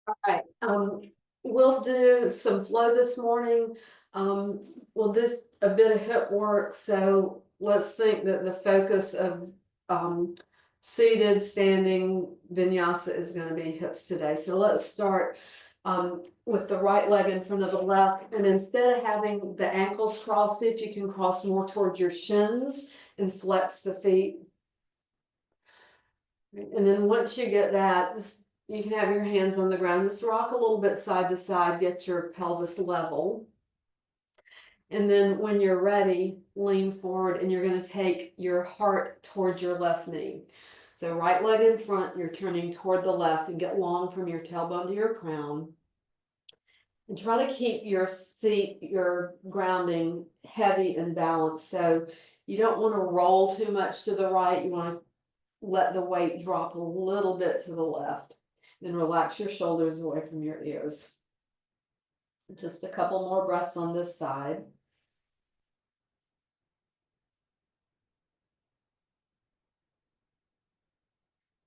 Right, we'll do some flow this morning. We'll do a bit of hip work, so let's think that the focus of seated, standing vinyasa is gonna be hips today. So let's start with the right leg in front of the left, and instead of having the ankles cross, see if you can cross more towards your shins and flex the feet. And then once you get that, you can have your hands on the ground, just rock a little bit side to side, get your pelvis level. And then when you're ready, lean forward and you're going to take your heart towards your left knee. So right leg in front, you're turning toward the left and get long from your tailbone to your crown. And try to keep your seat, your grounding heavy and balanced. So you don't want to roll too much to the right. You want to let the weight drop a little bit to the left. Then relax your shoulders away from your ears. Just a couple more breaths on this side.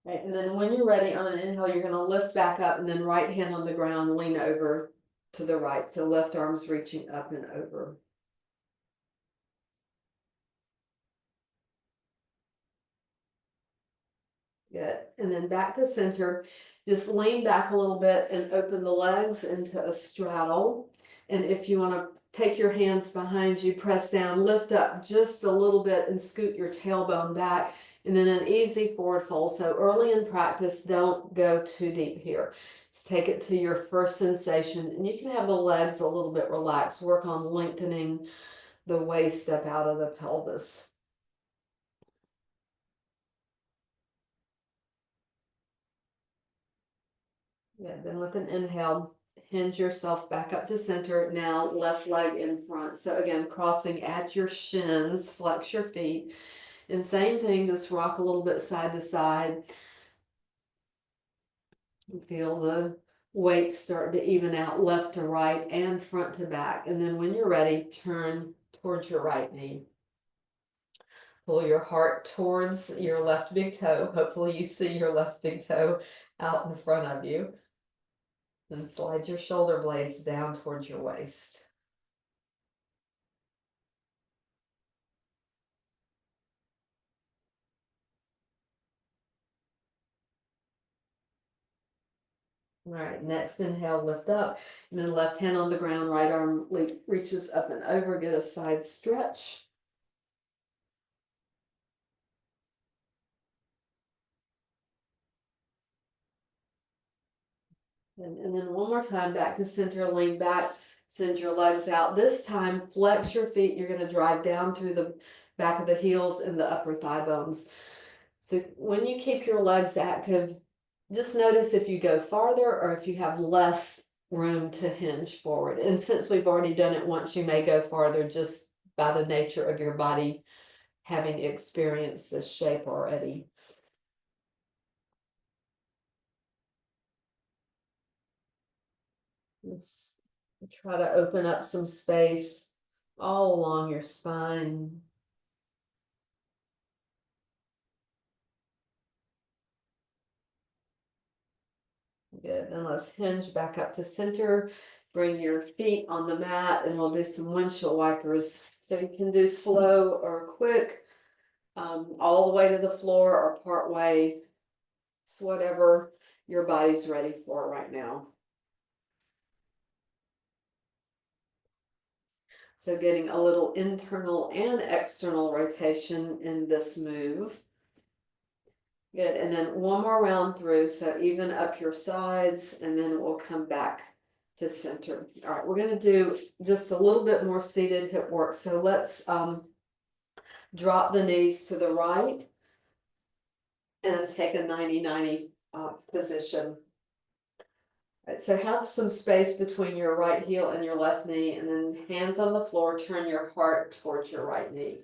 Right, and then when you're ready on an inhale, you're going to lift back up and then right hand on the ground, lean over to the right. So left arm's reaching up and over. Good. And then back to center. Just lean back a little bit and open the legs into a straddle. And if you want to take your hands behind you, press down, lift up just a little bit and scoot your tailbone back. And then an easy forward fold. So early in practice, don't go too deep here. Just take it to your first sensation. And you can have the legs a little bit relaxed. Work on lengthening the waist up out of the pelvis. Yeah, then with an inhale, hinge yourself back up to center. Now left leg in front. So again, crossing at your shins, flex your feet. And same thing, just rock a little bit side to side. Feel the weight start to even out left to right and front to back. And then when you're ready, turn towards your right knee. Pull your heart towards your left big toe. Hopefully you see your left big toe out in front of you. Then slide your shoulder blades down towards your waist. All right, next inhale, lift up, and then left hand on the ground, right arm reaches up and over, get a side stretch. And then one more time, back to center, lean back, send your legs out. This time, flex your feet. You're gonna drive down through the back of the heels and the upper thigh bones. So when you keep your legs active, just notice if you go farther or if you have less room to hinge forward. And since we've already done it once, you may go farther just by the nature of your body having experienced this shape already. Let's try to open up some space all along your spine. Good, and let's hinge back up to center. Bring your feet on the mat and we'll do some windshield wipers. So you can do slow or quick, all the way to the floor or part way. It's whatever your body's ready for right now. So getting a little internal and external rotation in this move. Good, and then one more round through, so even up your sides, and then we'll come back to center. All right, we're gonna do just a little bit more seated hip work. So let's drop the knees to the right and take a 90-90 position. All right, so have some space between your right heel and your left knee, and then hands on the floor, turn your heart towards your right knee.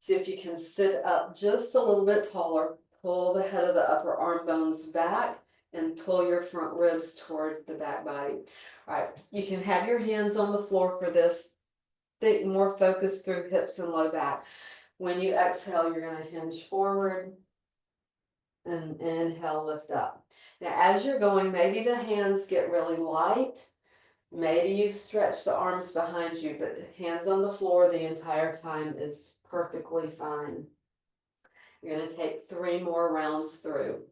See if you can sit up just a little bit taller. Pull the head of the upper arm bones back and pull your front ribs toward the back body. All right, you can have your hands on the floor for this. Think more focus through hips and low back. When you exhale, you're going to hinge forward And inhale, lift up. Now, as you're going, maybe the hands get really light. Maybe you stretch the arms behind you, but hands on the floor the entire time is perfectly fine. You're going to take 3 more rounds through.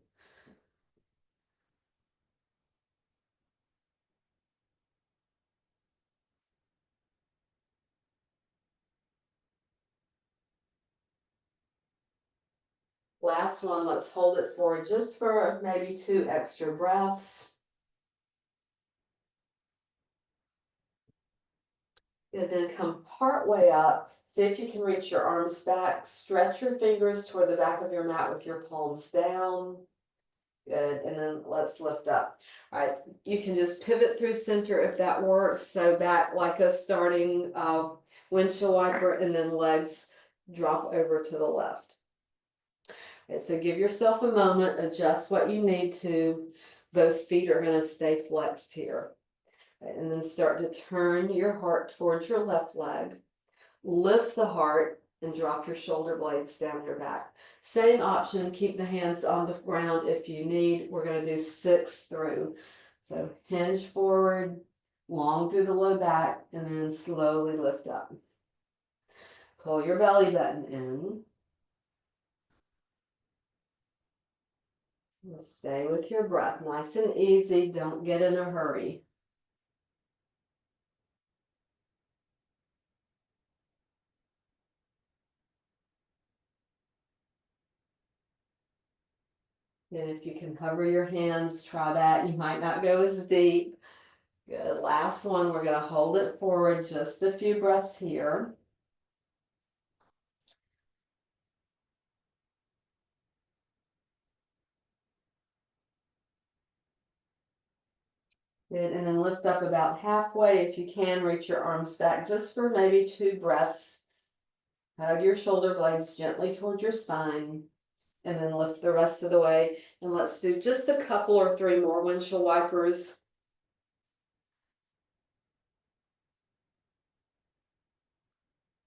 Last one, let's hold it for just for maybe 2 extra breaths. And then come part way up. See if you can reach your arms back. Stretch your fingers toward the back of your mat with your palms down. Good, and then let's lift up. All right, you can just pivot through center if that works. So back like a starting windshield wiper, and then legs drop over to the left. Okay, so give yourself a moment, adjust what you need to. Both feet are going to stay flexed here. And then start to turn your heart towards your left leg. Lift the heart and drop your shoulder blades down your back. Same option, keep the hands on the ground if you need. We're going to do 6 through. So hinge forward, long through the low back, and then slowly lift up. Pull your belly button in. Stay with your breath, nice and easy. Don't get in a hurry. And if you can hover your hands, try that. You might not go as deep. Good. Last one, we're going to hold it forward just a few breaths here. Good. And then lift up about halfway. If you can, reach your arms back just for maybe 2 breaths. Hug your shoulder blades gently towards your spine. And then lift the rest of the way. And let's do just a couple or 3 more windshield wipers.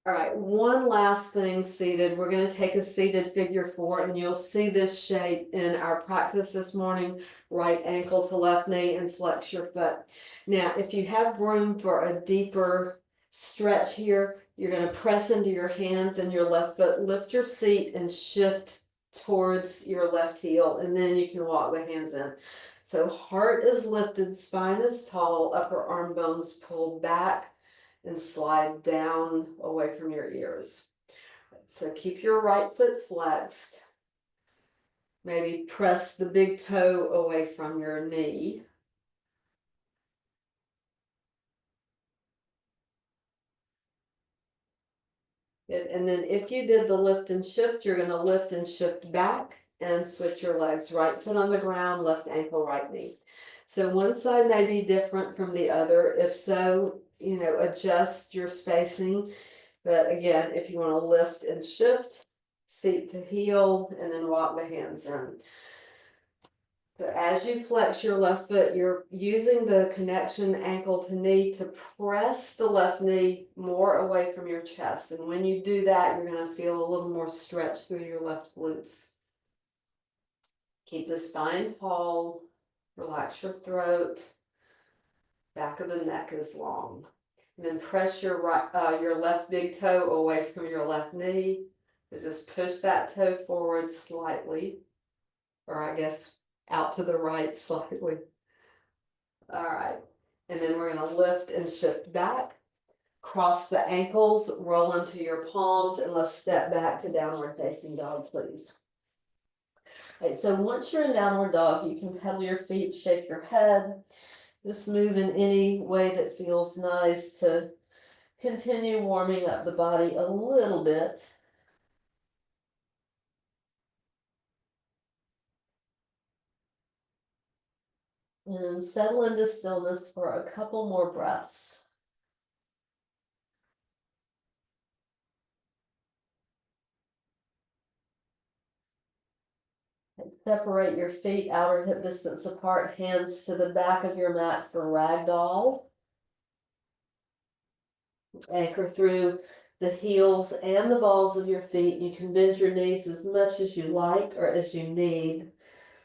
All right, one last thing seated. We're going to take a seated figure 4, and you'll see this shape in our practice this morning. Right ankle to left knee and flex your foot. Now, if you have room for a deeper stretch here, you're going to press into your hands and your left foot, lift your seat and shift towards your left heel, and then you can walk the hands in. So heart is lifted, spine is tall, upper arm bones pulled back, and slide down away from your ears. So keep your right foot flexed. Maybe press the big toe away from your knee. Good. And then if you did the lift and shift, you're going to lift and shift back and switch your legs. Right foot on the ground, left ankle, right knee. So one side may be different from the other. If so, adjust your spacing. But again, if you want to lift and shift, seat to heel, and then walk the hands in. So as you flex your left foot, you're using the connection ankle to knee to press the left knee more away from your chest. And when you do that, you're going to feel a little more stretch through your left glutes. Keep the spine tall, relax your throat, back of the neck is long. And then press your left big toe away from your left knee. So just push that toe forward slightly, or I guess out to the right slightly. All right. And then we're going to lift and shift back. Cross the ankles, roll into your palms, and let's step back to downward facing dog, please. Okay, so once you're in downward dog, you can pedal your feet, shake your head. Just move in any way that feels nice to continue warming up the body a little bit. And settle into stillness for a couple more breaths. And separate your feet outer hip distance apart, hands to the back of your mat for ragdoll. Anchor through the heels and the balls of your feet. You can bend your knees as much as you like or as you need.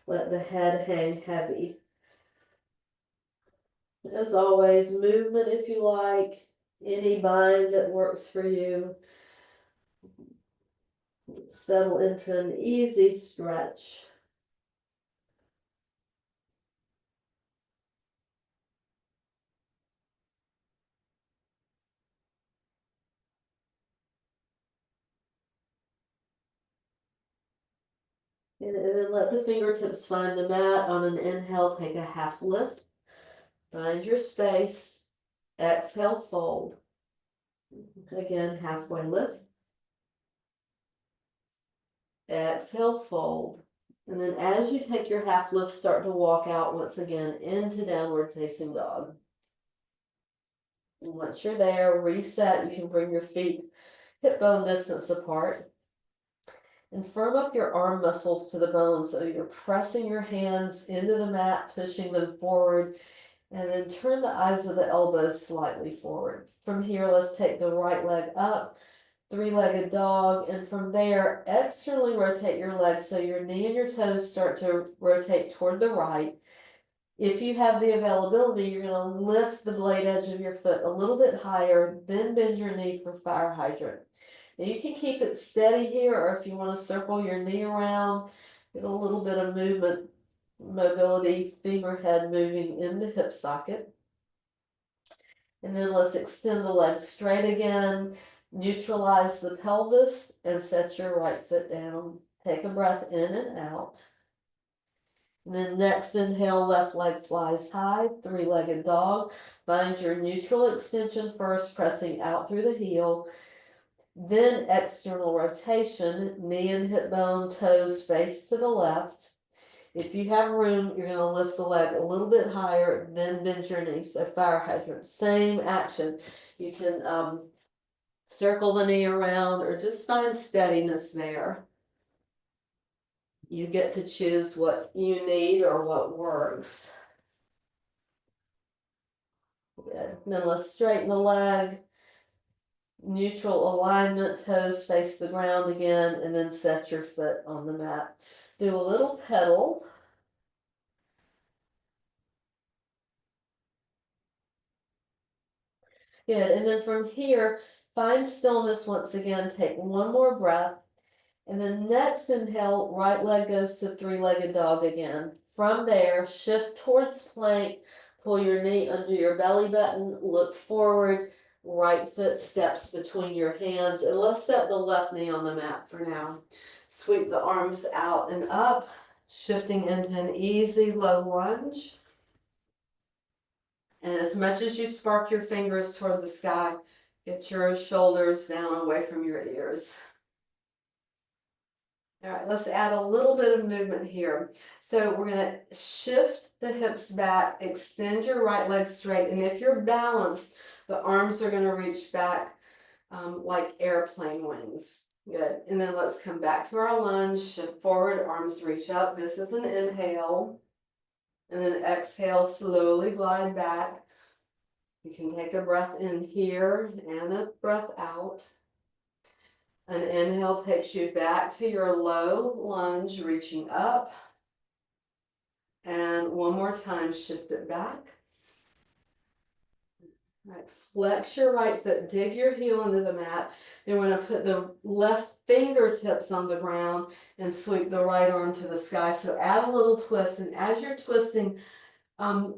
Let the head hang heavy. As always, movement if you like, any bind that works for you. Settle into an easy stretch. And then let the fingertips find the mat. On an inhale, take a half lift. Find your space. Exhale, fold. Again, halfway lift. Exhale, fold. And then as you take your half lift, start to walk out once again into downward facing dog. And once you're there, reset. You can bring your feet hip bone distance apart. And firm up your arm muscles to the bone so you're pressing your hands into the mat, pushing them forward, and then turn the eyes of the elbows slightly forward. From here, let's take the right leg up, three-legged dog, and from there, externally rotate your legs so your knee and your toes start to rotate toward the right. If you have the availability, you're going to lift the blade edge of your foot a little bit higher, then bend your knee for fire hydrant. Now you can keep it steady here, or if you want to circle your knee around, get a little bit of movement, mobility, femur head moving in the hip socket. And then let's extend the legs straight again, neutralize the pelvis, and set your right foot down. Take a breath in and out. And then next inhale, left leg flies high, three-legged dog. Find your neutral extension first, pressing out through the heel. Then external rotation, knee and hip bone, toes face to the left. If you have room, you're going to lift the leg a little bit higher, then bend your knee. So fire hydrant, same action. You can circle the knee around or just find steadiness there. You get to choose what you need or what works. Good. Then let's straighten the leg. Neutral alignment, toes face the ground again, and then set your foot on the mat. Do a little pedal. Good, and then from here, find stillness once again. Take one more breath. And then next inhale, right leg goes to three-legged dog again. From there, shift towards plank, pull your knee under your belly button, look forward, right foot steps between your hands, and let's set the left knee on the mat for now. Sweep the arms out and up, shifting into an easy low lunge. And as much as you spark your fingers toward the sky, get your shoulders down away from your ears. All right, let's add a little bit of movement here. So we're going to shift the hips back, extend your right leg straight, and if you're balanced, the arms are going to reach back like airplane wings. Good. And then let's come back to our lunge, shift forward, arms reach up. This is an inhale. And then exhale, slowly glide back. You can take a breath in here and a breath out. An inhale takes you back to your low lunge, reaching up. And one more time, shift it back. All right, flex your right foot, dig your heel into the mat. Then we're going to put the left fingertips on the ground and sweep the right arm to the sky. So add a little twist, and as you're twisting,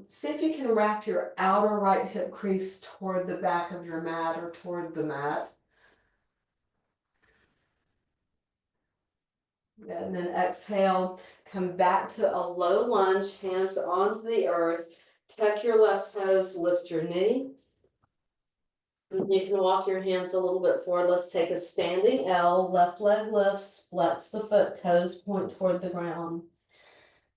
see if you can wrap your outer right hip crease toward the back of your mat or toward the mat. And then exhale, come back to a low lunge, hands onto the earth. Tuck your left toes, lift your knee. You can walk your hands a little bit forward. Let's take a standing L, left leg lifts, flex the foot, toes point toward the ground.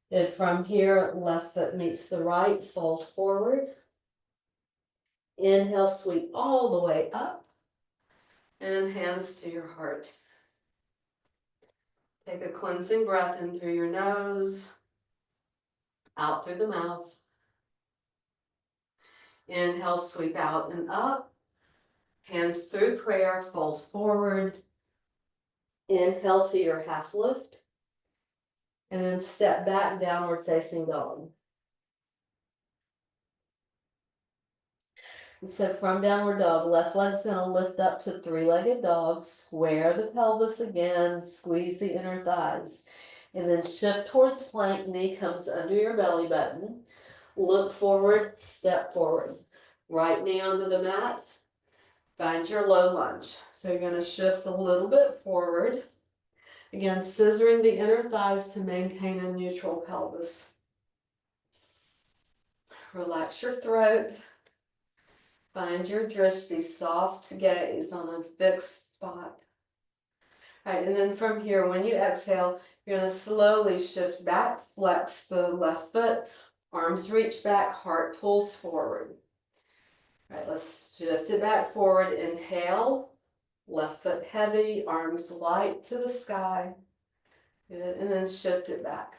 And from here, left foot meets the right, fold forward. Inhale, sweep all the way up. And hands to your heart. Take a cleansing breath in through your nose, out through the mouth. Inhale, sweep out and up. Hands through prayer, fold forward. Inhale to your half lift. And then step back, downward facing dog. And so from downward dog, left leg's gonna lift up to three-legged dog, square the pelvis again, squeeze the inner thighs. And then shift towards plank, knee comes under your belly button. Look forward, step forward. Right knee onto the mat, find your low lunge. So you're gonna shift a little bit forward. Again, scissoring the inner thighs to maintain a neutral pelvis. Relax your throat. Find your drishti, soft gaze on a fixed spot. All right, and then from here, when you exhale, you're gonna slowly shift back, flex the left foot, arms reach back, heart pulls forward. All right, let's shift it back forward. Inhale, left foot heavy, arms light to the sky. Good, and then shift it back.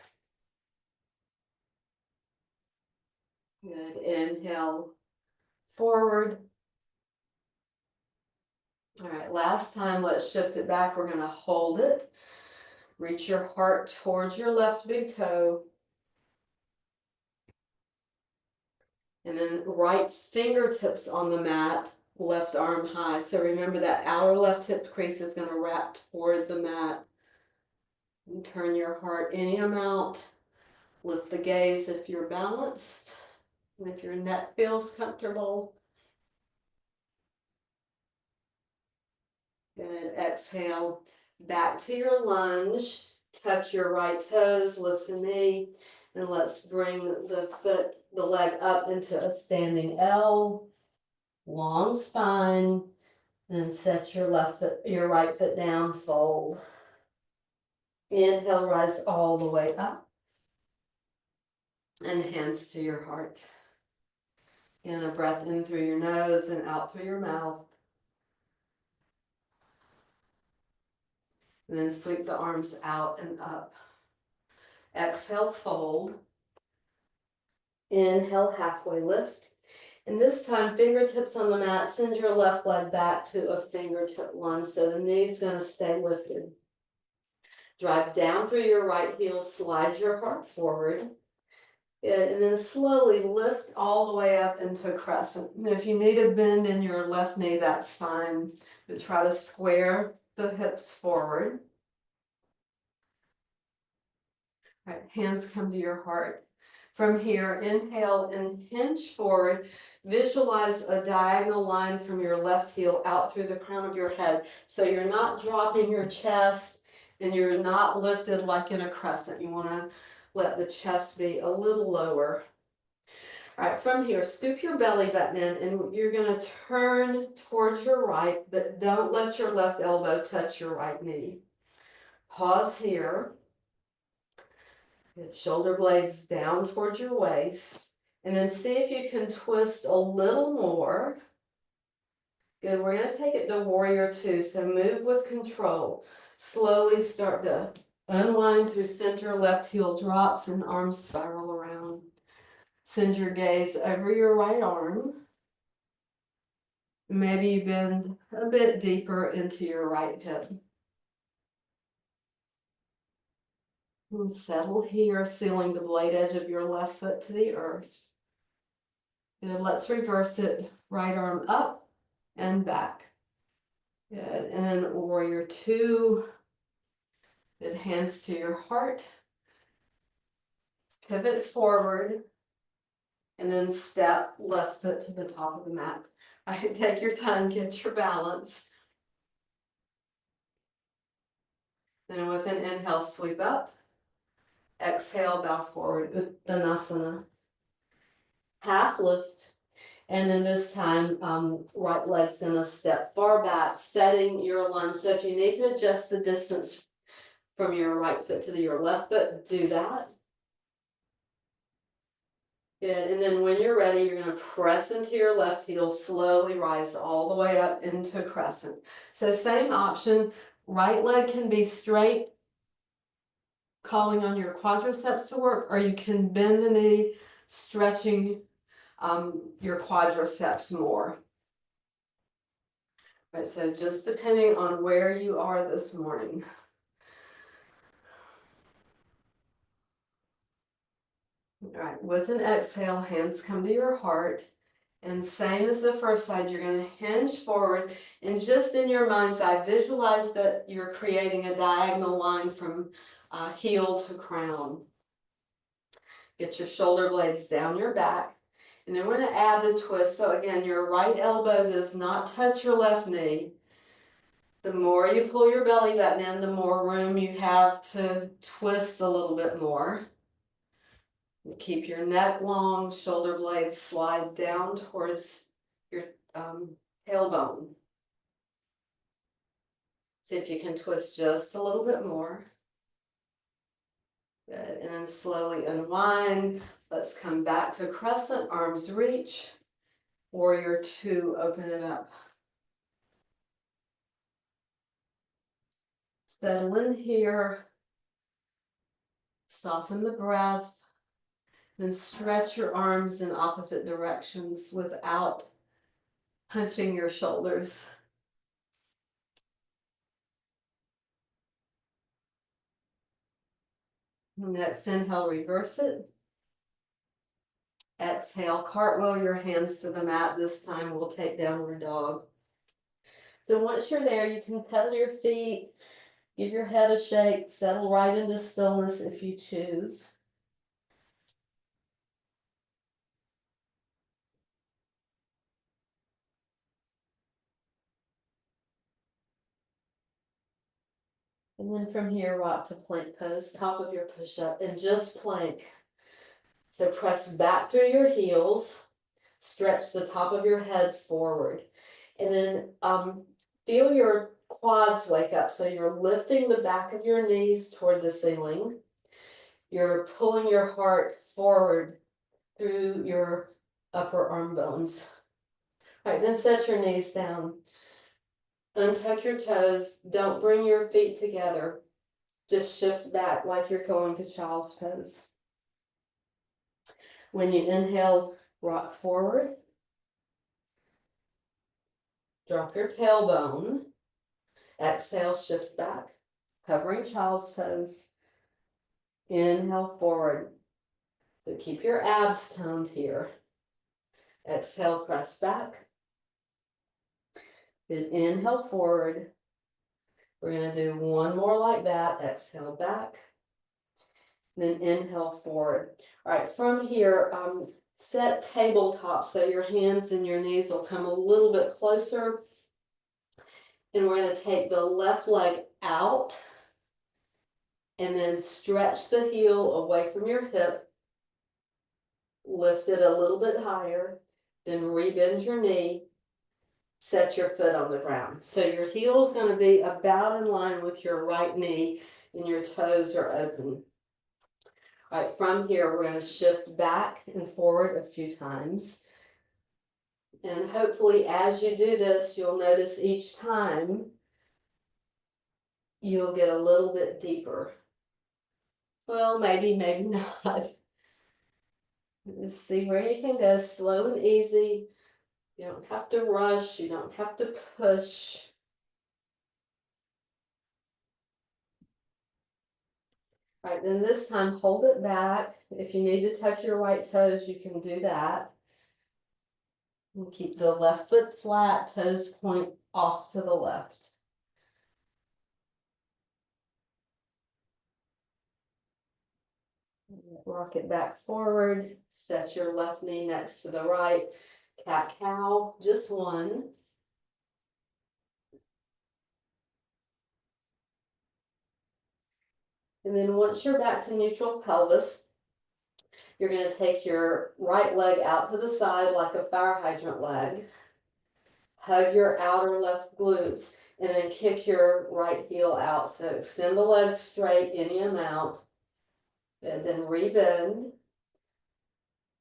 Good, inhale, forward. All right, last time, let's shift it back. We're gonna hold it. Reach your heart towards your left big toe. And then right fingertips on the mat, left arm high. So remember that outer left hip crease is gonna wrap toward the mat. And turn your heart any amount. Lift the gaze if you're balanced. And if your neck feels comfortable. Good, exhale, back to your lunge. Tuck your right toes, lift the knee, and let's bring the leg up into a standing L. Long spine, and set your your right foot down, fold. Inhale, rise all the way up. And hands to your heart. And a breath in through your nose and out through your mouth. And then sweep the arms out and up. Exhale, fold. Inhale, halfway lift. And this time, fingertips on the mat, send your left leg back to a fingertip lunge so the knee's gonna stay lifted. Drive down through your right heel, slide your heart forward. Good, and then slowly lift all the way up into a crescent. And if you need a bend in your left knee, that's fine. But try to square the hips forward. All right, hands come to your heart. From here, inhale and hinge forward. Visualize a diagonal line from your left heel out through the crown of your head. So you're not dropping your chest and you're not lifted like in a crescent. You want to let the chest be a little lower. All right, from here, scoop your belly button in and you're gonna turn towards your right, but don't let your left elbow touch your right knee. Pause here. Get shoulder blades down towards your waist. And then see if you can twist a little more. Good, we're gonna take it to warrior two, so move with control. Slowly start to unwind through center, left heel drops and arms spiral around. Send your gaze over your right arm. Maybe you bend a bit deeper into your right hip. And settle here, sealing the blade edge of your left foot to the earth. Good, let's reverse it. Right arm up and back. Good, and then warrior two. Good, hands to your heart. Pivot forward. And then step left foot to the top of the mat. All right, take your time, get your balance. Then with an inhale, sweep up. Exhale, bow forward, Uttanasana. Half lift. And then this time, right leg's gonna step far back, setting your lunge. So if you need to adjust the distance from your right foot to your left foot, do that. Good, and then when you're ready, you're gonna press into your left heel, slowly rise all the way up into crescent. So same option, right leg can be straight, calling on your quadriceps to work, or you can bend the knee, stretching your quadriceps more. Right, so just depending on where you are this morning. All right, with an exhale, hands come to your heart. And same as the first side, you're going to hinge forward. And just in your mind's eye, visualize that you're creating a diagonal line from heel to crown. Get your shoulder blades down your back. And then we're going to add the twist. So again, your right elbow does not touch your left knee. The more you pull your belly button in, the more room you have to twist a little bit more. Keep your neck long, shoulder blades slide down towards your tailbone. See if you can twist just a little bit more. Good, and then slowly unwind. Let's come back to crescent, arms reach. Warrior two, open it up. Settle in here. Soften the breath. Then stretch your arms in opposite directions without hunching your shoulders. Next inhale, reverse it. Exhale, cartwheel your hands to the mat. This time we'll take downward dog. So once you're there, you can pedal your feet, give your head a shake, settle right into stillness if you choose. And then from here, rock to plank pose, top of your push-up, and just plank. So press back through your heels, stretch the top of your head forward, and then feel your quads wake up. So you're lifting the back of your knees toward the ceiling. You're pulling your heart forward through your upper arm bones. All right, then set your knees down. Untuck your toes. Don't bring your feet together. Just shift back like you're going to child's pose. When you inhale, rock forward. Drop your tailbone. Exhale, shift back. Covering child's pose. Inhale forward. So keep your abs toned here. Exhale, press back. Then inhale forward. We're going to do one more like that. Exhale back. Then inhale forward. All right, from here, set tabletop so your hands and your knees will come a little bit closer. And we're going to take the left leg out and then stretch the heel away from your hip. Lift it a little bit higher. Then rebend your knee. Set your foot on the ground. So your heel is going to be about in line with your right knee and your toes are open. All right, from here, we're going to shift back and forward a few times. And hopefully as you do this, you'll notice each time you'll get a little bit deeper. Well, maybe, maybe not. Let's see where you can go, slow and easy. You don't have to rush, you don't have to push. All right, then this time hold it back. If you need to tuck your right toes, you can do that. And keep the left foot flat, toes point off to the left. Rock it back forward, set your left knee next to the right. Cat-cow, just one. And then once you're back to neutral pelvis, you're going to take your right leg out to the side like a fire hydrant leg. Hug your outer left glutes and then kick your right heel out. So extend the legs straight any amount. And then rebend.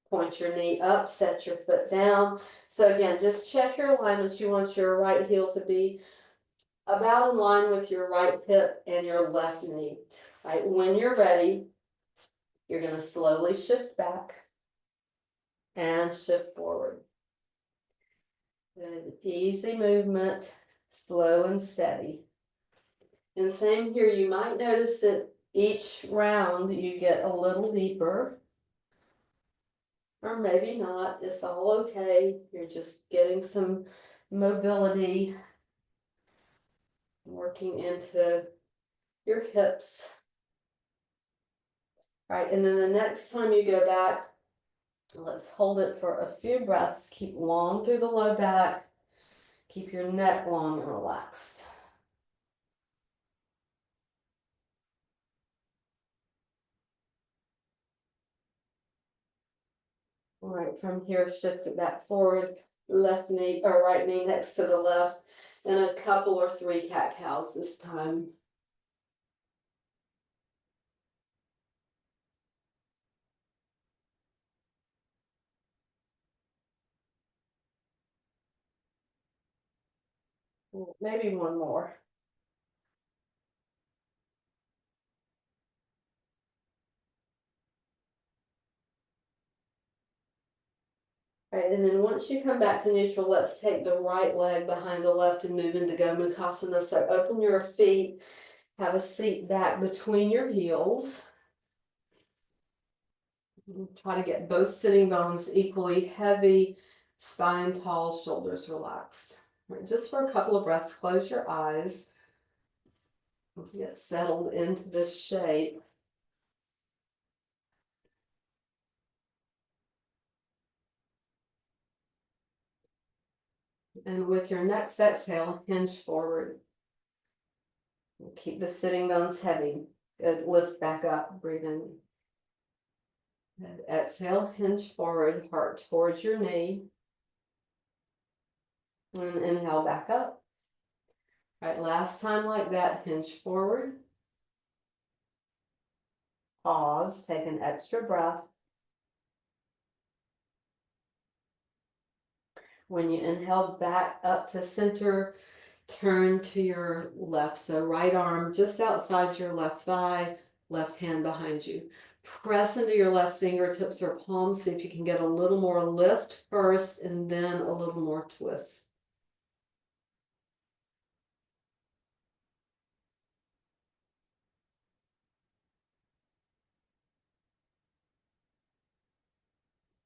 Point your knee up, set your foot down. So again, just check your alignment. You want your right heel to be about in line with your right hip and your left knee. All right, when you're ready, you're going to slowly shift back and shift forward. Good, easy movement, slow and steady. And same here, you might notice that each round you get a little deeper. or maybe not. It's all okay. You're just getting some mobility, working into your hips. Right, and then the next time you go back, let's hold it for a few breaths. Keep long through the low back. Keep your neck long and relaxed. All right, from here, shift it back forward. Left knee or right knee next to the left, and a couple or 3 cat-cows this time. Maybe one more. All right, and then once you come back to neutral, let's take the right leg behind the left and move into Gomukhasana. So open your feet, have a seat back between your heels. Try to get both sitting bones equally heavy, spine tall, shoulders relaxed. Right, just for a couple of breaths, close your eyes. Get settled into this shape. And with your next exhale, hinge forward. Keep the sitting bones heavy. Good, lift back up, breathe in. And exhale, hinge forward, heart towards your knee. And inhale back up. All right, last time like that, hinge forward. Pause, take an extra breath. When you inhale back up to center, turn to your left. So right arm just outside your left thigh, left hand behind you. Press into your left fingertips or palms. See if you can get a little more lift first and then a little more twist.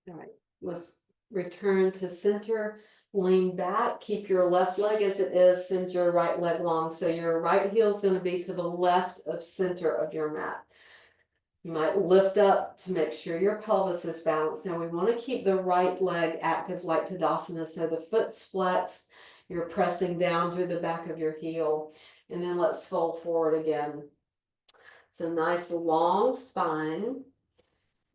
All right, let's return to center. Lean back, keep your left leg as it is, send your right leg long. So your right heel is going to be to the left of center of your mat. You might lift up to make sure your pelvis is balanced. Now we want to keep the right leg active like Tadasana. So the foot's flexed, you're pressing down through the back of your heel. And then let's fold forward again. So nice long spine.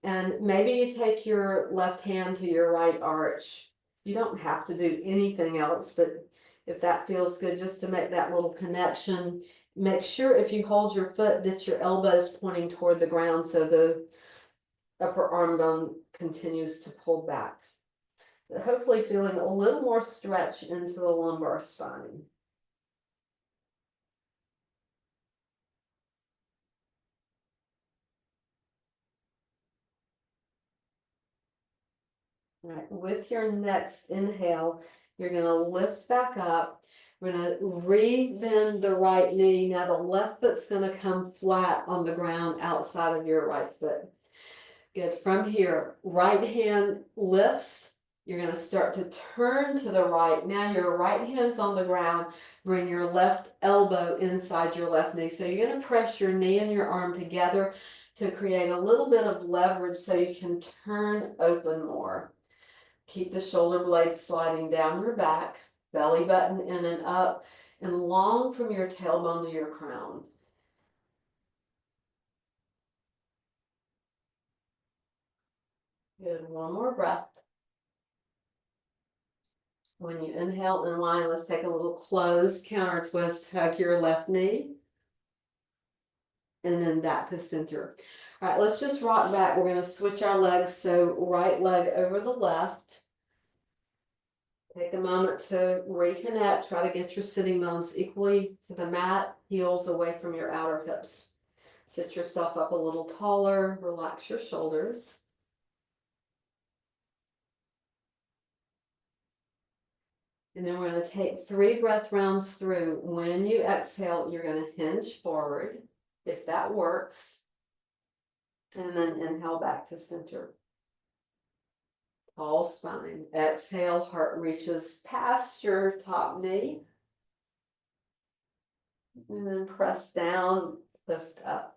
And maybe you take your left hand to your right arch. You don't have to do anything else, but if that feels good, just to make that little connection. Make sure if you hold your foot that your elbow's pointing toward the ground so the upper arm bone continues to pull back. But hopefully feeling a little more stretch into the lumbar spine. All right, with your next inhale, you're going to lift back up. We're going to re-bend the right knee. Now the left foot's going to come flat on the ground outside of your right foot. Good. From here, right hand lifts. You're going to start to turn to the right. Now your right hand's on the ground. Bring your left elbow inside your left knee. So you're going to press your knee and your arm together to create a little bit of leverage so you can turn open more. Keep the shoulder blades sliding down your back, belly button in and up, and long from your tailbone to your crown. Good, one more breath. When you inhale in line, let's take a little closed counter twist, hug your left knee, and then back to center. All right, let's just rock back. We're going to switch our legs, so right leg over the left. Take a moment to reconnect. Try to get your sitting bones equally to the mat, heels away from your outer hips. Sit yourself up a little taller, relax your shoulders. And then we're going to take 3 breath rounds through. When you exhale, you're going to hinge forward, if that works. And then inhale back to center. Tall spine. Exhale, heart reaches past your top knee. And then press down, lift up.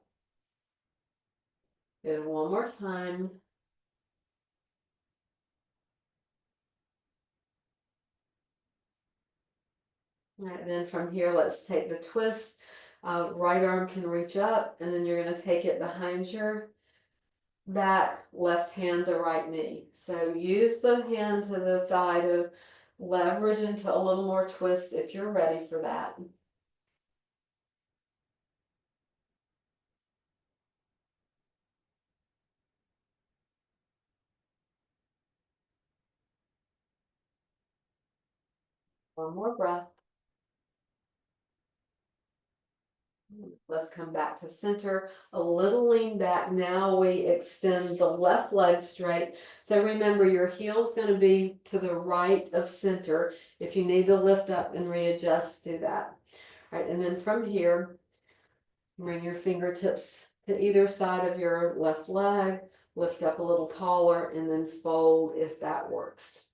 Good, one more time. All right, then from here, let's take the twist. Right arm can reach up, and then you're going to take it behind your back, left hand to right knee. So use the hand to the thigh to leverage into a little more twist if you're ready for that. One more breath. Let's come back to center, a little lean back. Now we extend the left leg straight. So remember, your heel's going to be to the right of center. If you need to lift up and readjust, do that. All right, and then from here, bring your fingertips to either side of your left leg, lift up a little taller, and then fold if that works.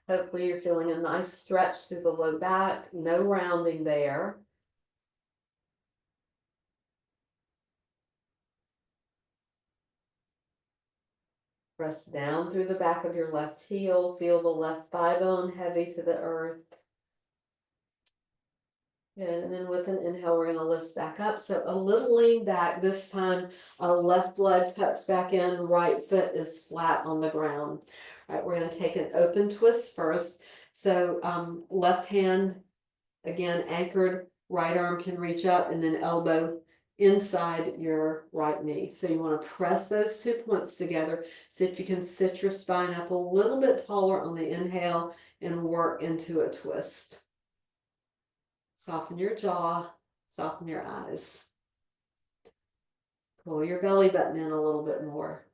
Hopefully you're feeling a nice stretch through the low back, no rounding there. Press down through the back of your left heel. Feel the left thigh bone heavy to the earth. Good, and then with an inhale, we're going to lift back up. So a little lean back. This time, left leg tucks back in, right foot is flat on the ground. All right, we're going to take an open twist first. So left hand, again, anchored, right arm can reach up, and then elbow inside your right knee. So you want to press those 2 points together. See if you can sit your spine up a little bit taller on the inhale and work into a twist. Soften your jaw, soften your eyes. Pull your belly button in a little bit more.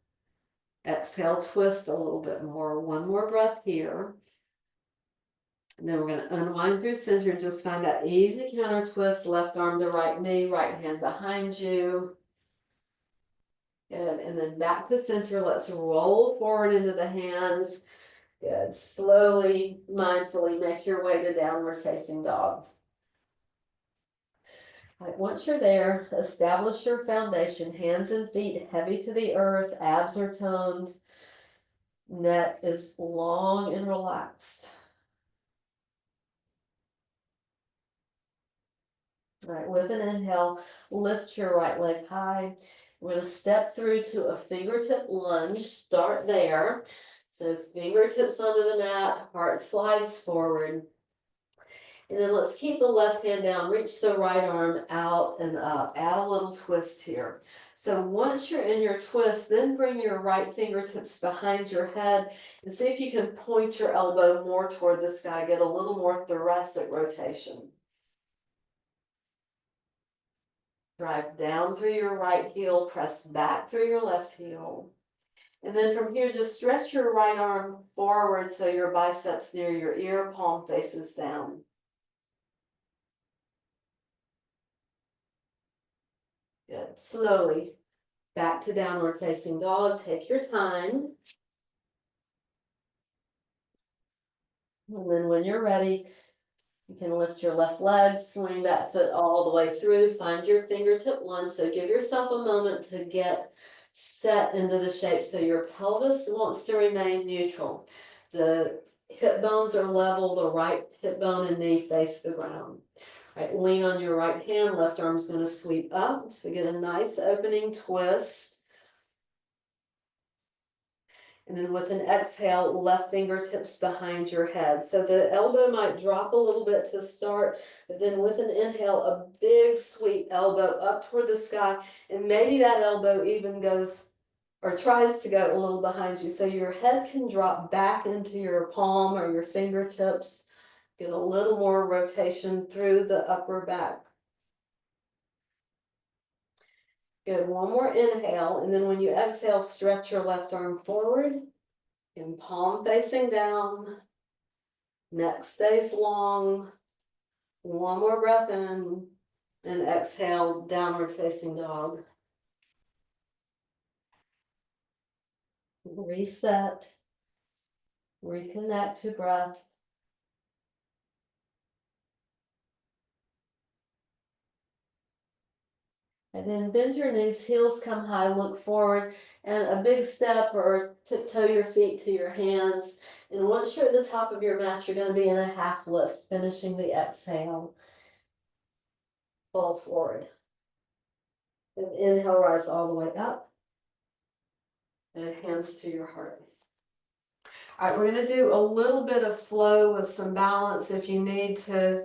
Exhale, twist a little bit more. One more breath here. And then we're going to unwind through center. Just find that easy counter twist. Left arm to right knee, right hand behind you. Good. And then back to center. Let's roll forward into the hands. Good. Slowly, mindfully make your way to downward facing dog. All right, once you're there, establish your foundation. Hands and feet heavy to the earth. Abs are toned. Neck is long and relaxed. All right, with an inhale, lift your right leg high. We're going to step through to a fingertip lunge. Start there. So fingertips onto the mat, heart slides forward. And then let's keep the left hand down, reach the right arm out and up. Add a little twist here. So once you're in your twist, then bring your right fingertips behind your head and see if you can point your elbow more toward the sky, get a little more thoracic rotation. Drive down through your right heel, press back through your left heel. And then from here, just stretch your right arm forward so your biceps near your ear, palm faces down. Good. Slowly back to downward facing dog. Take your time. And then when you're ready, you can lift your left leg, swing that foot all the way through, find your fingertip lunge. So give yourself a moment to get set into the shape so your pelvis wants to remain neutral. The hip bones are level, the right hip bone and knee face the ground. Right, lean on your right hand, left arm's going to sweep up. So get a nice opening twist. And then with an exhale, left fingertips behind your head. So the elbow might drop a little bit to start, but then with an inhale, a big sweep elbow up toward the sky. And maybe that elbow even goes or tries to go a little behind you. So your head can drop back into your palm or your fingertips. Get a little more rotation through the upper back. Good, one more inhale. And then when you exhale, stretch your left arm forward. And palm facing down, neck stays long. One more breath in And exhale, downward facing dog. Reset. Reconnect to breath. And then bend your knees, heels come high, look forward, and a big step or tiptoe your feet to your hands. And once you're at the top of your mat, you're going to be in a half lift, finishing the exhale. Fall forward. And inhale, rise all the way up. And hands to your heart. All right, we're going to do a little bit of flow with some balance. If you need to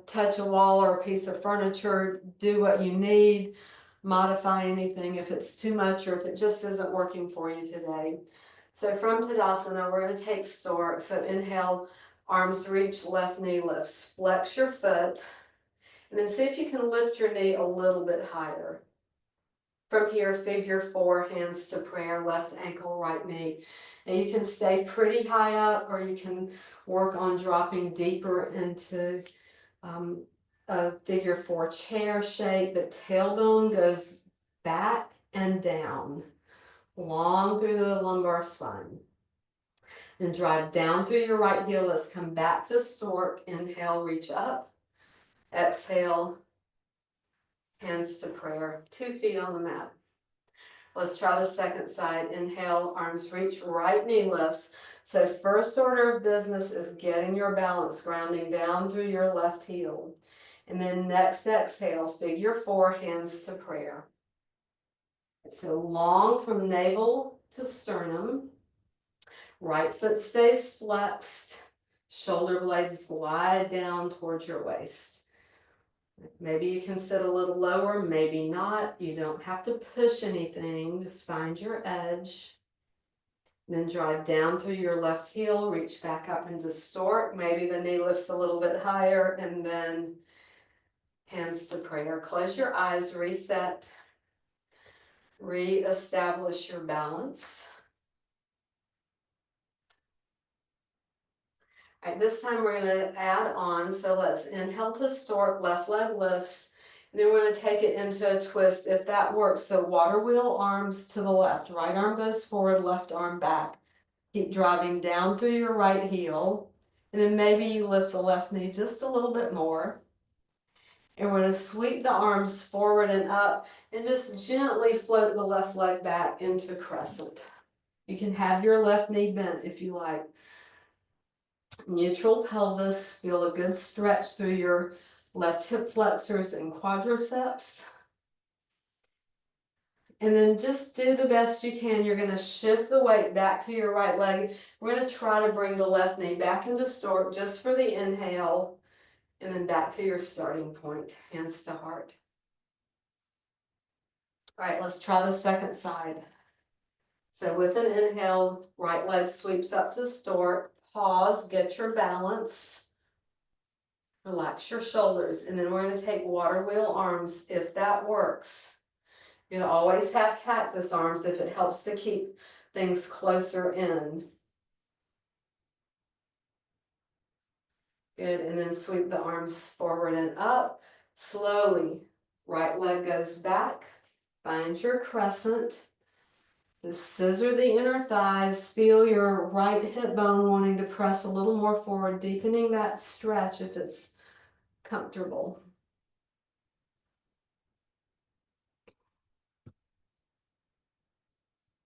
touch a wall or a piece of furniture, do what you need. Modify anything if it's too much or if it just isn't working for you today. So from Tadasana, we're going to take stork. So inhale, arms reach, left knee lifts. Flex your foot. And then see if you can lift your knee a little bit higher. From here, figure 4, hands to prayer, left ankle, right knee. And you can stay pretty high up or you can work on dropping deeper into a figure 4 chair shape. The tailbone goes back and down, long through the lumbar spine. And drive down through your right heel. Let's come back to stork. Inhale, reach up. Exhale, hands to prayer. 2 feet on the mat. Let's try the second side. Inhale, arms reach, right knee lifts. So first order of business is getting your balance, grounding down through your left heel. And then next exhale, figure 4, hands to prayer. So long from navel to sternum. Right foot stays flexed. Shoulder blades glide down towards your waist. Maybe you can sit a little lower, maybe not. You don't have to push anything, just find your edge. Then drive down through your left heel, reach back up into stork. Maybe the knee lifts a little bit higher, and then hands to prayer. Close your eyes, reset, re-establish your balance. All right, this time we're going to add on. So let's inhale to stork, left leg lifts. And then we're going to take it into a twist if that works. So water wheel, arms to the left. Right arm goes forward, left arm back. Keep driving down through your right heel. And then maybe you lift the left knee just a little bit more. And we're going to sweep the arms forward and up and just gently float the left leg back into crescent. You can have your left knee bent if you like. Neutral pelvis, feel a good stretch through your left hip flexors and quadriceps. And then just do the best you can. You're going to shift the weight back to your right leg. We're going to try to bring the left knee back into stork just for the inhale. And then back to your starting point, hands to heart. All right, let's try the second side. So with an inhale, right leg sweeps up to stork. Pause, get your balance. Relax your shoulders, and then we're going to take water wheel arms if that works. You always have cactus arms if it helps to keep things closer in. Good, and then sweep the arms forward and up. Slowly, right leg goes back. Find your crescent. Just scissor the inner thighs. Feel your right hip bone wanting to press a little more forward, deepening that stretch if it's comfortable.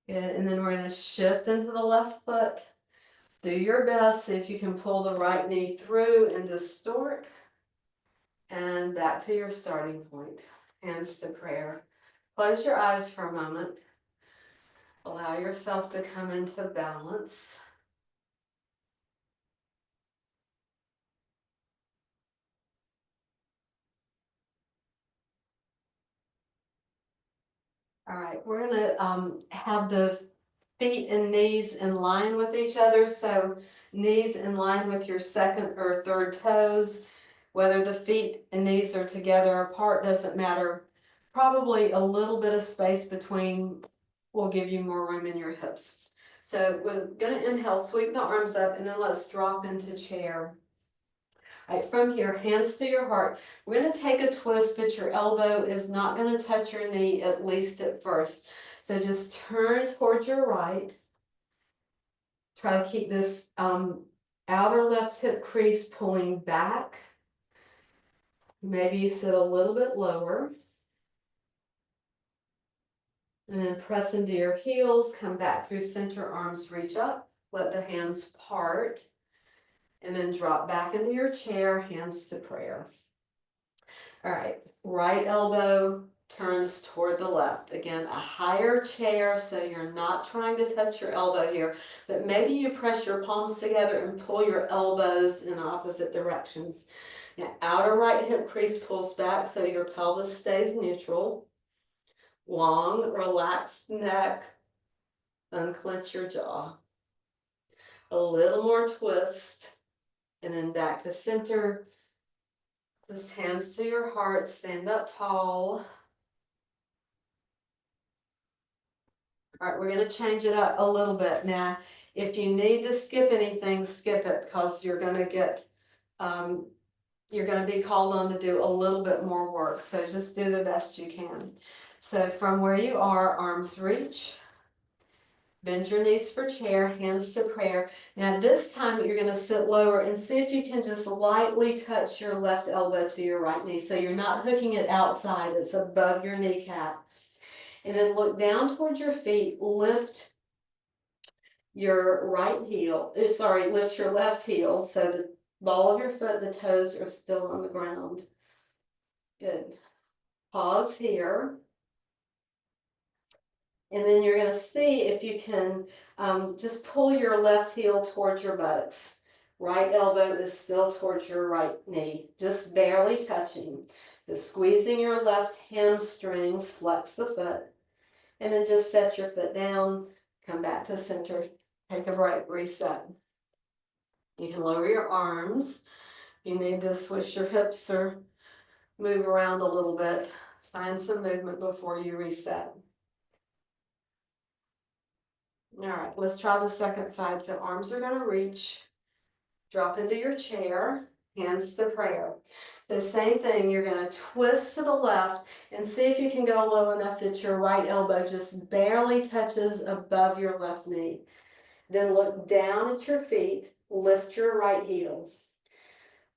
Good, and then we're going to shift into the left foot. Do your best. See if you can pull the right knee through into stork. And back to your starting point. Hands to prayer. Close your eyes for a moment. Allow yourself to come into balance. All right, we're going to have the feet and knees in line with each other. So knees in line with your second or third toes. Whether the feet and knees are together or apart doesn't matter. Probably a little bit of space between will give you more room in your hips. So we're going to inhale, sweep the arms up, and then let's drop into chair. All right, from here, hands to your heart. We're gonna take a twist, but your elbow is not gonna touch your knee, at least at first. So just turn towards your right. Try to keep this outer left hip crease pulling back. Maybe you sit a little bit lower. And then press into your heels, come back through center, arms reach up, let the hands part. And then drop back into your chair, hands to prayer. All right, right elbow turns toward the left. Again, a higher chair, so you're not trying to touch your elbow here, but maybe you press your palms together and pull your elbows in opposite directions. Now, outer right hip crease pulls back so your pelvis stays neutral. Long, relaxed neck, unclench your jaw. A little more twist, and then back to center. Just hands to your heart, stand up tall. All right, we're gonna change it up a little bit. Now, if you need to skip anything, skip it, because you're gonna be called on to do a little bit more work. So just do the best you can. So from where you are, arms reach. Bend your knees for chair, hands to prayer. Now this time you're gonna sit lower and see if you can just lightly touch your left elbow to your right knee. So you're not hooking it outside, it's above your kneecap. And then look down towards your feet, lift your lift your left heel so the ball of your foot, the toes are still on the ground. Good. Pause here. And then you're going to see if you can just pull your left heel towards your buttocks. Right elbow is still towards your right knee, just barely touching. Just squeezing your left hamstrings, flex the foot, and then just set your foot down, come back to center, take a break, reset. You can lower your arms. You need to switch your hips or move around a little bit. Find some movement before you reset. All right, let's try the second side. So arms are going to reach, drop into your chair, hands to prayer. The same thing, you're going to twist to the left and see if you can go low enough that your right elbow just barely touches above your left knee. Then look down at your feet, lift your right heel.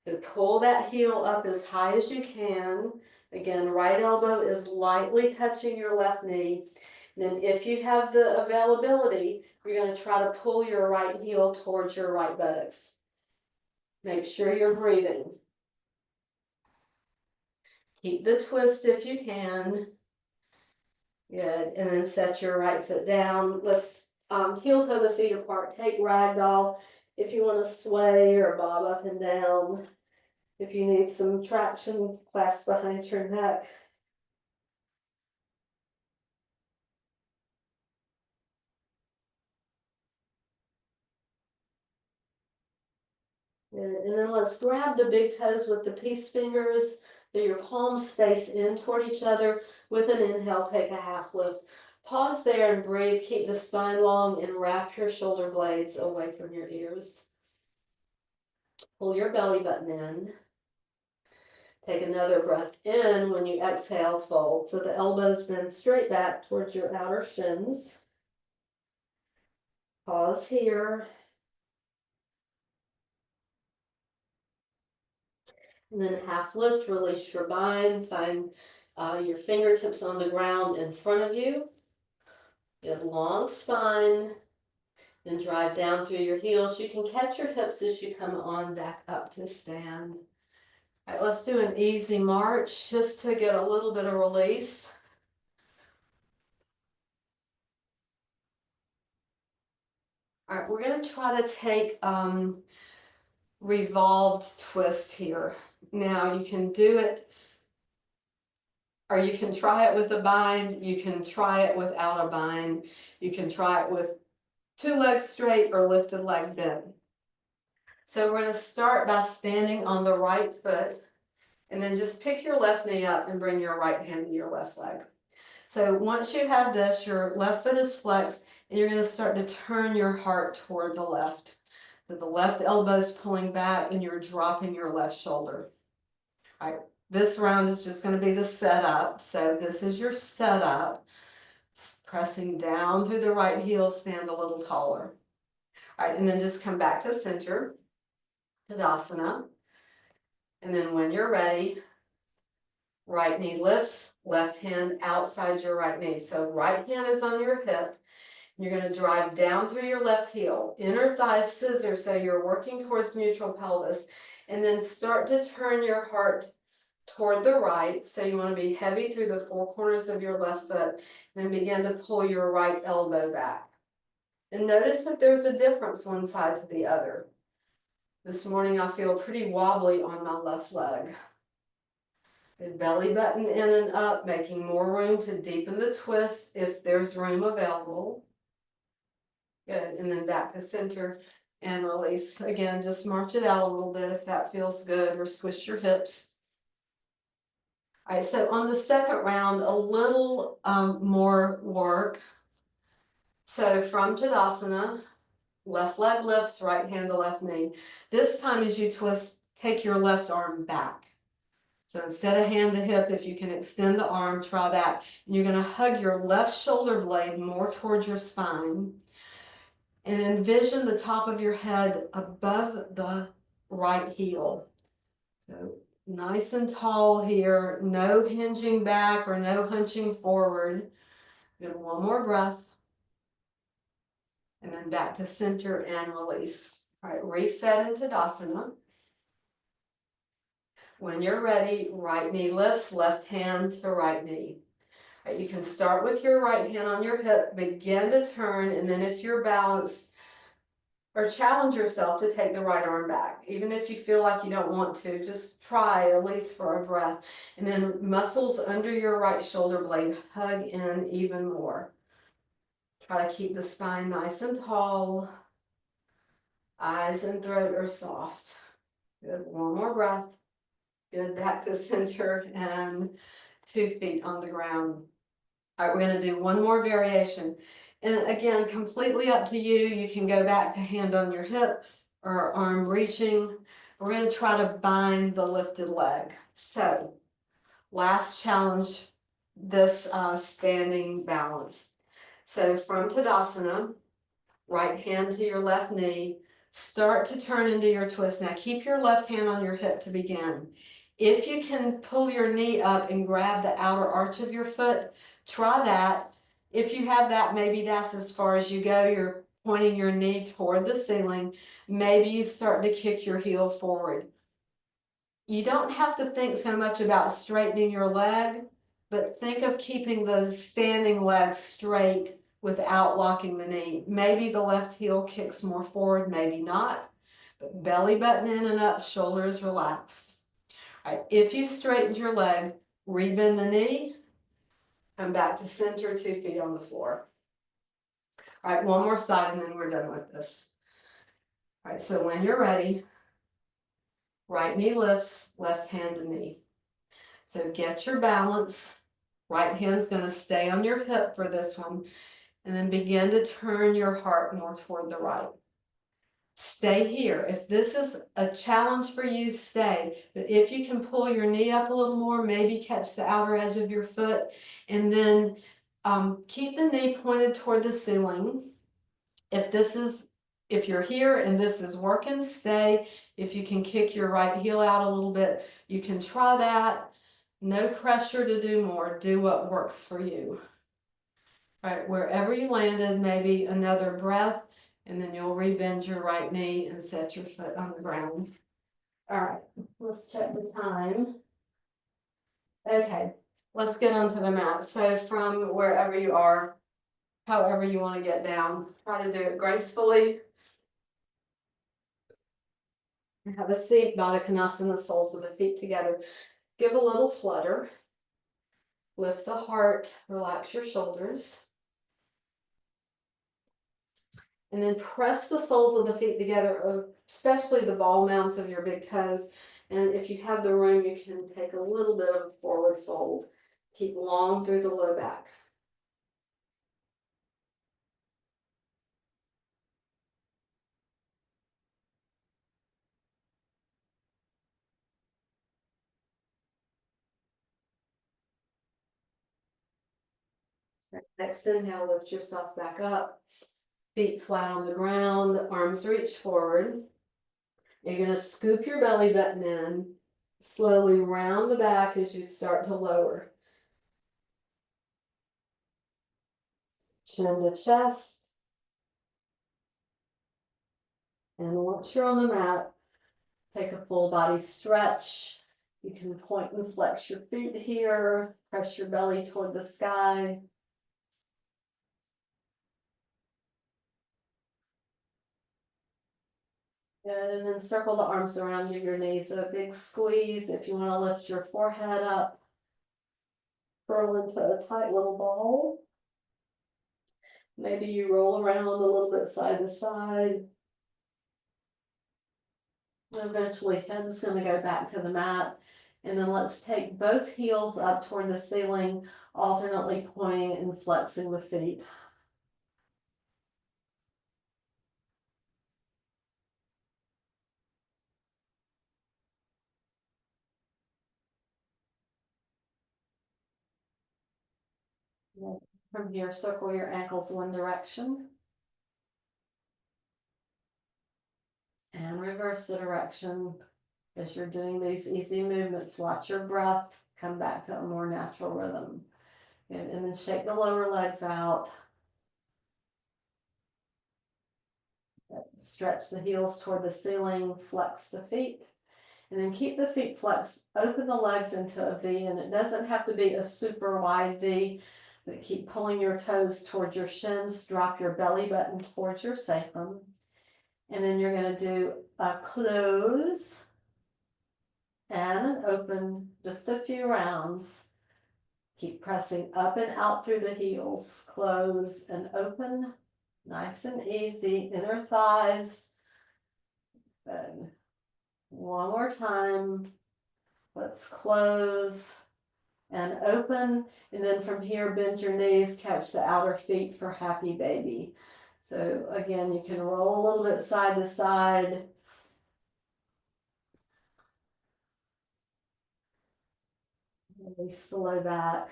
So pull that heel up as high as you can. Again, right elbow is lightly touching your left knee. Then if you have the availability, you're going to try to pull your right heel towards your right buttocks. Make sure you're breathing. Keep the twist if you can. Good. And then set your right foot down. Let's heel toe the feet apart. Take ragdoll if you want to sway or bob up and down. If you need some traction, clasp behind your neck. And then let's grab the big toes with the peace fingers, so your palms face in toward each other. With an inhale, take a half lift. Pause there and breathe. Keep the spine long and wrap your shoulder blades away from your ears. Pull your belly button in. Take another breath in. When you exhale, fold. So the elbows bend straight back towards your outer shins. Pause here. And then half lift, release your bind, find your fingertips on the ground in front of you. Get a long spine, and drive down through your heels. You can catch your hips as you come on back up to stand. All right, let's do an easy march just to get a little bit of release. All right, we're going to try to take revolved twist here. Now you can do it, or you can try it with a bind. You can try it without a bind. You can try it with two legs straight or lifted leg bent. So we're going to start by standing on the right foot, and then just pick your left knee up and bring your right hand to your left leg. So once you have this, your left foot is flexed, and you're going to start to turn your heart toward the left. So the left elbow's pulling back and you're dropping your left shoulder. All right, this round is just gonna be the setup. So this is your setup. Pressing down through the right heel, stand a little taller. All right, and then just come back to center, Tadasana. And then when you're ready, right knee lifts, left hand outside your right knee. So right hand is on your hip. You're gonna drive down through your left heel, inner thigh scissor, so you're working towards neutral pelvis. And then start to turn your heart toward the right. So you wanna be heavy through the four corners of your left foot. Then begin to pull your right elbow back. And notice if there's a difference one side to the other. This morning I feel pretty wobbly on my left leg. Good belly button in and up, making more room to deepen the twist if there's room available. Good, and then back to center and release. Again, just march it out a little bit if that feels good, or squish your hips. All right, so on the second round, a little more work. So from Tadasana, left leg lifts, right hand to left knee. This time as you twist, take your left arm back. So instead of hand to hip, if you can extend the arm, try that. And you're gonna hug your left shoulder blade more towards your spine. And envision the top of your head above the right heel. So nice and tall here, no hinging back or no hunching forward. Good, one more breath. And then back to center and release. All right, reset into Tadasana. When you're ready, right knee lifts, left hand to right knee. All right, you can start with your right hand on your hip, begin to turn, and then if you're balanced, or challenge yourself to take the right arm back. Even if you feel like you don't want to, just try at least for a breath. And then muscles under your right shoulder blade hug in even more. Try to keep the spine nice and tall. Eyes and throat are soft. Good, one more breath. Good, back to center and 2 feet on the ground. All right, we're gonna do one more variation. And again, completely up to you. You can go back to hand on your hip or arm reaching. We're gonna try to bind the lifted leg. So, last challenge, this standing balance. So from Tadasana, right hand to your left knee, start to turn into your twist. Now keep your left hand on your hip to begin. If you can pull your knee up and grab the outer arch of your foot, try that. If you have that, maybe that's as far as you go. You're pointing your knee toward the ceiling. Maybe you start to kick your heel forward. You don't have to think so much about straightening your leg, but think of keeping the standing leg straight without locking the knee. Maybe the left heel kicks more forward, maybe not. But belly button in and up, shoulders relaxed. All right, if you straightened your leg, rebend the knee, come back to center, 2 feet on the floor. All right, one more side and then we're done with this. All right, so when you're ready, right knee lifts, left hand to knee. So get your balance. Right hand's gonna stay on your hip for this one. And then begin to turn your heart more toward the right. Stay here. If this is a challenge for you, stay. But if you can pull your knee up a little more, maybe catch the outer edge of your foot, and then keep the knee pointed toward the ceiling. If you're here and this is working, stay. If you can kick your right heel out a little bit, you can try that. No pressure to do more. Do what works for you. All right, wherever you landed, maybe another breath, and then you'll rebend your right knee and set your foot on the ground. All right, let's check the time. Okay, let's get onto the mat. So from wherever you are, however you want to get down, try to do it gracefully. Have a seat, Baddha Konasana, the soles of the feet together. Give a little flutter. Lift the heart, relax your shoulders. And then press the soles of the feet together, especially the ball mounts of your big toes. And if you have the room, you can take a little bit of a forward fold. Keep long through the low back. Next inhale, lift yourself back up. Feet flat on the ground, arms reach forward. You're gonna scoop your belly button in, slowly round the back as you start to lower. Chin to chest. And once you're on the mat, take a full body stretch. You can point and flex your feet here, press your belly toward the sky. Good, and then circle the arms around your knees, a big squeeze. If you want to lift your forehead up, curl into a tight little ball. Maybe you roll around a little bit side to side. Eventually, head's going to go back to the mat. And then let's take both heels up toward the ceiling, alternately pointing and flexing the feet. From here, circle your ankles one direction. And reverse the direction. As you're doing these easy movements, watch your breath, come back to a more natural rhythm. And then shake the lower legs out. Stretch the heels toward the ceiling, flex the feet. And then keep the feet flexed, open the legs into a V, and it doesn't have to be a super wide V, but keep pulling your toes towards your shins, drop your belly button towards your sacrum. And then you're gonna do a close and an open, just a few rounds. Keep pressing up and out through the heels, close and open, nice and easy, inner thighs. Good. One more time. Let's close and open. And then from here, bend your knees, catch the outer feet for happy baby. So again, you can roll a little bit side to side. Release the low back.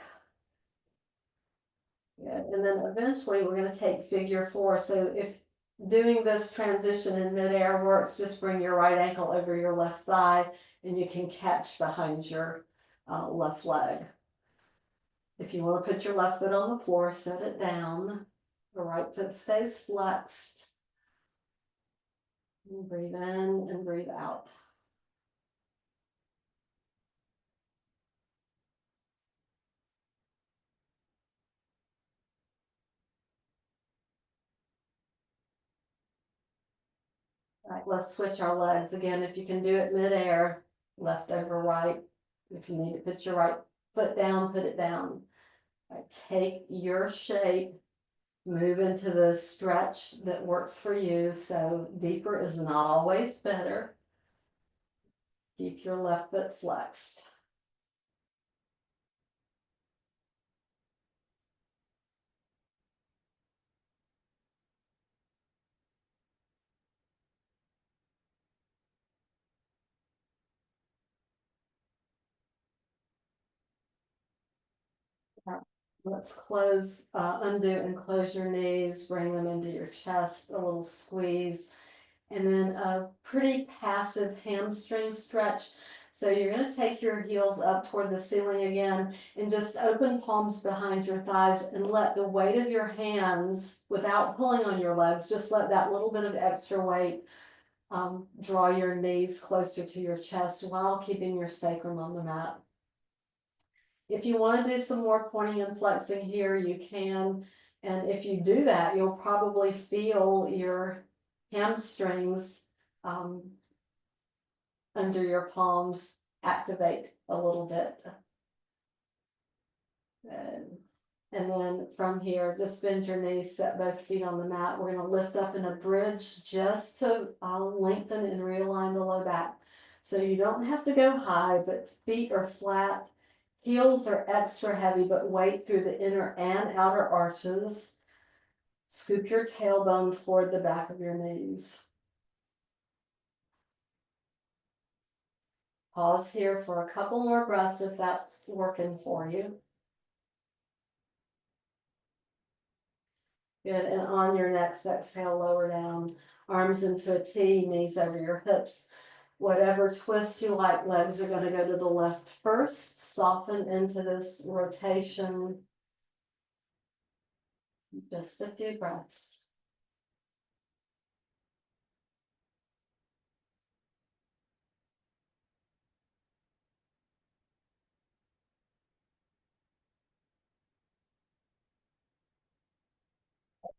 Good. And then eventually we're going to take figure four. So if doing this transition in midair works, just bring your right ankle over your left thigh and you can catch behind your left leg. If you want to put your left foot on the floor, set it down. The right foot stays flexed. And breathe in and breathe out. All right, let's switch our legs again. If you can do it midair, left over right. If you need to put your right foot down, put it down. All right, take your shape, move into the stretch that works for you. So deeper is not always better. Keep your left foot flexed. Let's close, undo and close your knees, bring them into your chest, a little squeeze, and then a pretty passive hamstring stretch. So you're going to take your heels up toward the ceiling again and just open palms behind your thighs and let the weight of your hands, without pulling on your legs, just let that little bit of extra weight draw your knees closer to your chest while keeping your sacrum on the mat. If you want to do some more pointing and flexing here, you can. And if you do that, you'll probably feel your hamstrings under your palms activate a little bit. And then from here, just bend your knees, set both feet on the mat. We're going to lift up in a bridge just to lengthen and realign the low back. So you don't have to go high, but feet are flat. Heels are extra heavy, but weight through the inner and outer arches. Scoop your tailbone toward the back of your knees. Pause here for a couple more breaths if that's working for you. Good, and on your next exhale, lower down, arms into a T, knees over your hips. Whatever twist you like, legs are gonna go to the left first, soften into this rotation. Just a few breaths.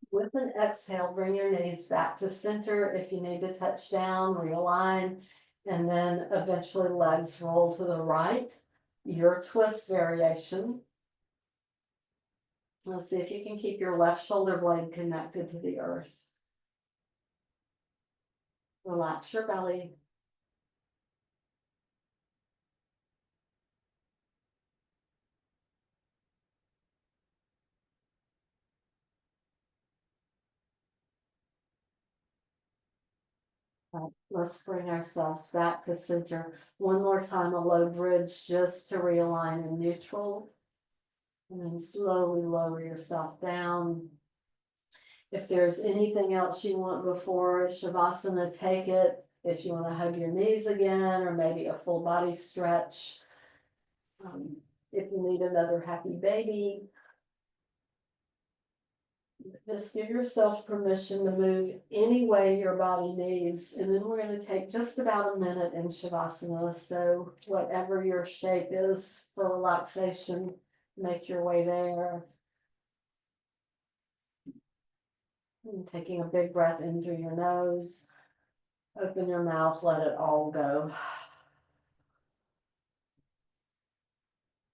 With an exhale, bring your knees back to center. If you need to touch down, realign, and then eventually legs roll to the right. Your twist variation. Let's see if you can keep your left shoulder blade connected to the earth. Relax your belly. Let's bring ourselves back to center. One more time, a low bridge just to realign in neutral. And then slowly lower yourself down. If there's anything else you want before Shavasana, take it. If you want to hug your knees again, or maybe a full body stretch. If you need another happy baby, just give yourself permission to move any way your body needs. And then we're going to take just about a minute in Shavasana. So whatever your shape is for relaxation, make your way there. And taking a big breath in through your nose. Open your mouth, let it all go.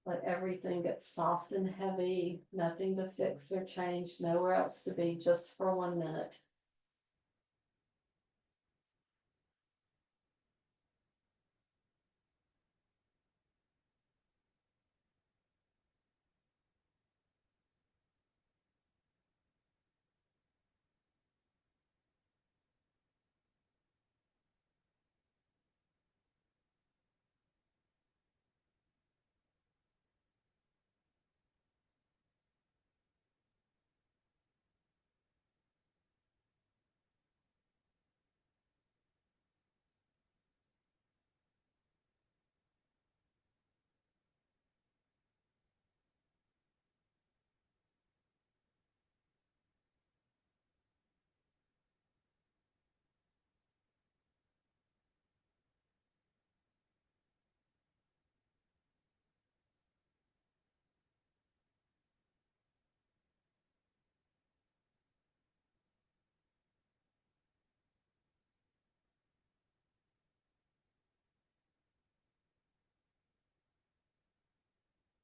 Let everything get soft and heavy, nothing to fix or change, nowhere else to be, just for 1 minute.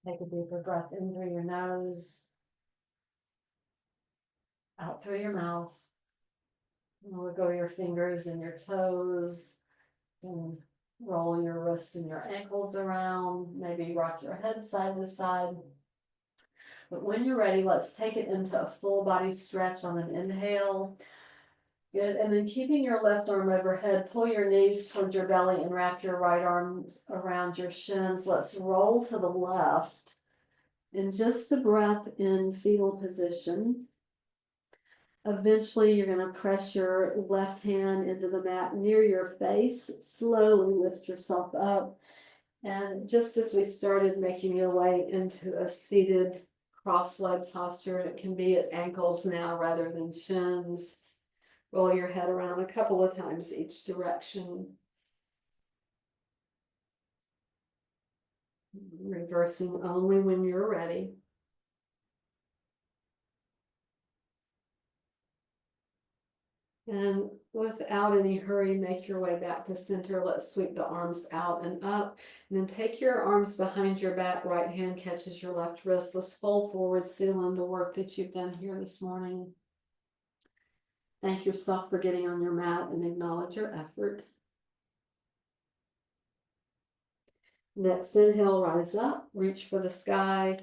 Take a deeper breath in through your nose, out through your mouth. Wiggle your fingers and your toes, and roll your wrists and your ankles around, maybe rock your head side to side. But when you're ready, let's take it into a full body stretch on an inhale. Good, and then keeping your left arm overhead, pull your knees towards your belly and wrap your right arms around your shins. Let's roll to the left. And just a breath in fetal position. Eventually, you're going to press your left hand into the mat near your face. Slowly lift yourself up. And just as we started making your way into a seated cross-leg posture, it can be at ankles now rather than shins. Roll your head around a couple of times each direction. Reversing only when you're ready. And without any hurry, make your way back to center. Let's sweep the arms out and up. And then take your arms behind your back. Right hand catches your left wrist. Let's fold forward, seal in the work that you've done here this morning. Thank yourself for getting on your mat and acknowledge your effort. Next inhale, rise up, reach for the sky,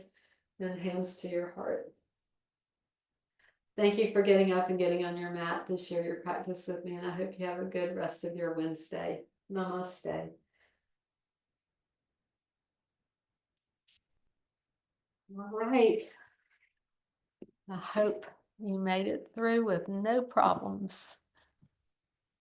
and hands to your heart. Thank you for getting up and getting on your mat to share your practice with me, and I hope you have a good rest of your Wednesday. Namaste. All right. I hope You made it through with no problems.